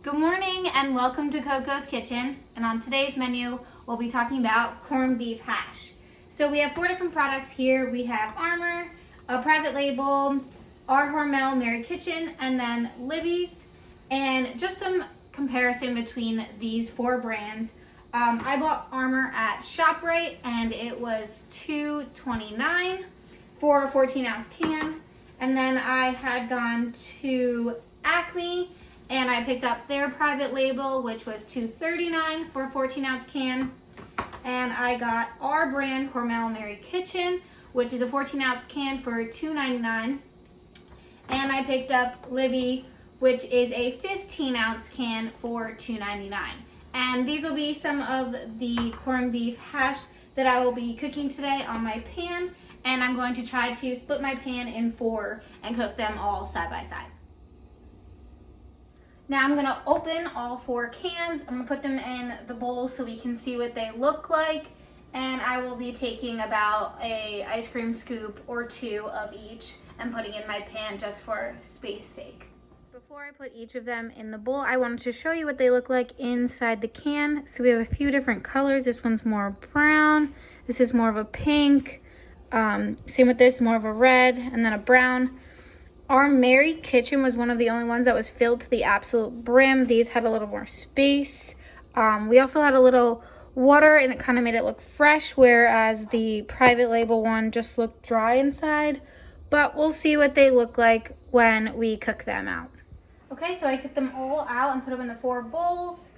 Good morning and welcome to Coco's Kitchen, and on today's menu we'll be talking about corned beef hash. So we have 4 different products here. We have Armour, a private label, our Hormel Mary Kitchen, and then Libby's, and just some comparison between these 4 brands. I bought Armour at ShopRite and it was $2.29 for a 14-ounce can, and then I had gone to Acme and I picked up their private label, which was $2.39 for a 14-ounce can. And I got our brand, Hormel Mary Kitchen, which is a 14-ounce can for $2.99. And I picked up Libby, which is a 15-ounce can for $2.99. And these will be some of the corned beef hash that I will be cooking today on my pan. And I'm going to try to split my pan in 4 and cook them all side by side. Now I'm gonna open all 4 cans. I'm gonna put them in the bowl so we can see what they look like. And I will be taking about a ice cream scoop or 2 of each and putting in my pan just for space sake. Before I put each of them in the bowl, I wanted to show you what they look like inside the can. So we have a few different colors. This one's more brown. This is more of a pink. Same with this, more of a red and then a brown. Our Mary Kitchen was one of the only ones that was filled to the absolute brim. These had a little more space. We also had a little water and it kind of made it look fresh, whereas the private label one just looked dry inside. But we'll see what they look like when we cook them out. Okay, so I took them all out and put them in the 4 bowls.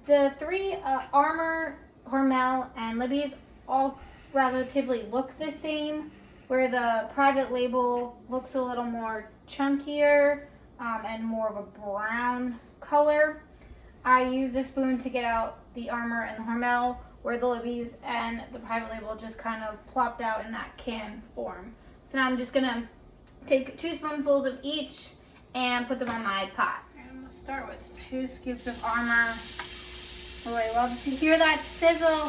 The 3 Armour, Hormel, and Libby's all relatively look the same, where the private label looks a little more chunkier and more of a brown color. I use a spoon to get out the Armour and the Hormel, where the Libby's and the private label just kind of plopped out in that can form. So now I'm just gonna take 2 spoonfuls of each and put them on my pot. I'm gonna start with 2 scoops of Armour. Oh, I love to hear that sizzle. All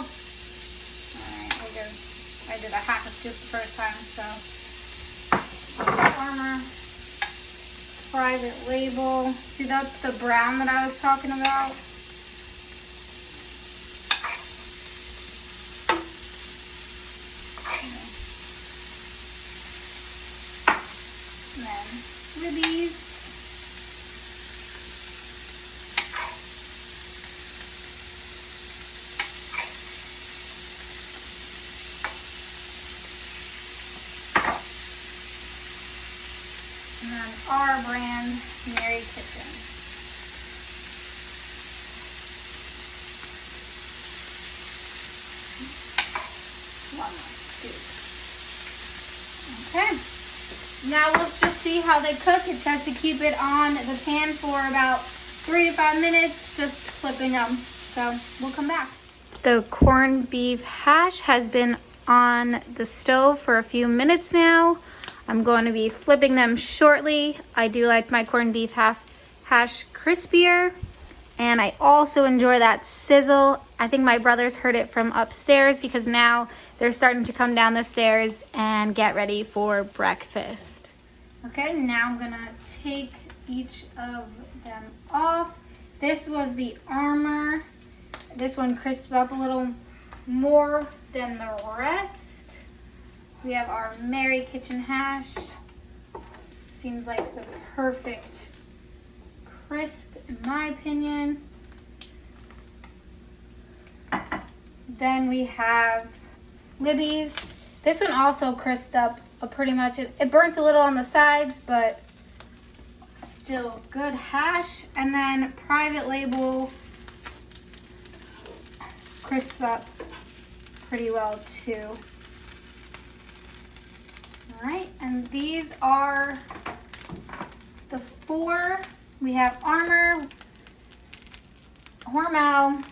right, I did a half a scoop the first time, so Armour, private label. See, that's the brown that I was talking about. And then Libby's. And then our brand, Mary Kitchen. One more scoop. Okay. Now let's just see how they cook. It says to keep it on the pan for about 3 to 5 minutes, just flipping them. So we'll come back. The corned beef hash has been on the stove for a few minutes now. I'm going to be flipping them shortly. I do like my corned beef hash crispier, and I also enjoy that sizzle. I think my brothers heard it from upstairs because now they're starting to come down the stairs and get ready for breakfast. Okay, now I'm gonna take each of them off. This was the Armour. This one crisped up a little more than the rest. We have our Mary Kitchen hash. Seems like the perfect crisp in my opinion. Then we have Libby's. This one also crisped up pretty much. It burnt a little on the sides, but still good hash. And then private label crisped up pretty well too. All right, and these are the 4. We have Armour, Hormel,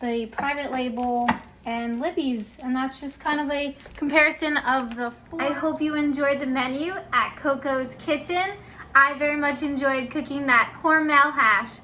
the private label, and Libby's, and that's just kind of a comparison of the 4. I hope you enjoyed the menu at Coco's Kitchen. I very much enjoyed cooking that Hormel hash.